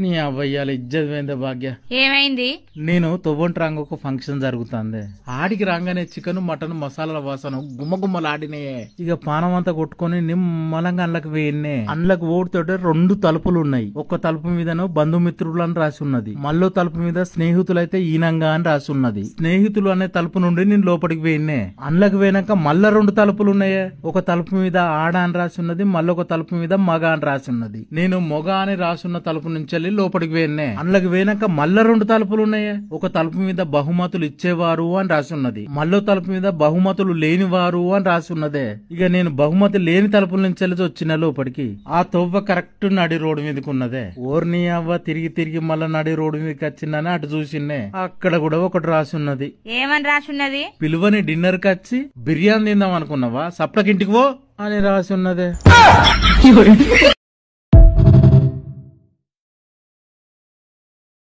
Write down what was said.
నీ అవ్వయ్యాలి ఇజ్జత్ పోయిందే భాగ్య. ఏమైంది? నేను తొవ్వంటి రంగు ఒక ఫంక్షన్ జరుగుతుంది. ఆడికి రాగానే చికెన్ మటన్ మసాలాల వాసన గుమ్మగుమ్మలాడినాయే. ఇక పానం అంతా కొట్టుకుని నిమ్మలంగా అండ్లకు వేయన్నే. అండ్లకు ఓడితోటే 2 తలుపులు ఉన్నాయి. ఒక్క తలుపు మీదను బంధుమిత్రులు అని రాసి ఉన్నది. మళ్ళో తలుపు మీద స్నేహితులైతే ఈనంగా అని రాసి ఉన్నది. స్నేహితులు అనే తలుపు నుండి నేను లోపలికి వేయన్నే. అండ్లకు వేయనాక మళ్ళా 2 తలుపులు ఉన్నాయే. ఒక తలుపు మీద ఆడ అని రాసి ఉన్నది, మళ్ళొక తలుపు మీద మగ అని రాసి ఉన్నది. నేను మొగ అని రాసున్న తలుపు నుంచి లోపలికి వేయన్నే. అందులోకి వేయనాక మళ్ళా 2 తలుపులు ఉన్నాయే. ఒక తలుపు మీద బహుమతులు ఇచ్చేవారు అని రాసి ఉన్నది, మళ్ళో తలుపు మీద బహుమతులు లేనివారు అని రాసి ఉన్నదే. ఇక నేను బహుమతి లేని తలుపుల నుంచి వచ్చిన లోపలికి. ఆ తొవ్వ కరెక్ట్ నడి రోడ్డు మీదకి ఉన్నదే. ఓర్ని అవ్వ తిరిగి తిరిగి మళ్ళా నడి రోడ్డు మీదకి వచ్చిందని అటు చూసిన్నే. అక్కడ కూడా ఒకటి రాసి ఉన్నది. ఏమని రాసి ఉన్నది? పిలువని డిన్నర్ కి వచ్చి బిర్యానీ తిందాం అనుకున్నావా, సప్లకి ఇంటికి పో అని రాసి ఉన్నదే.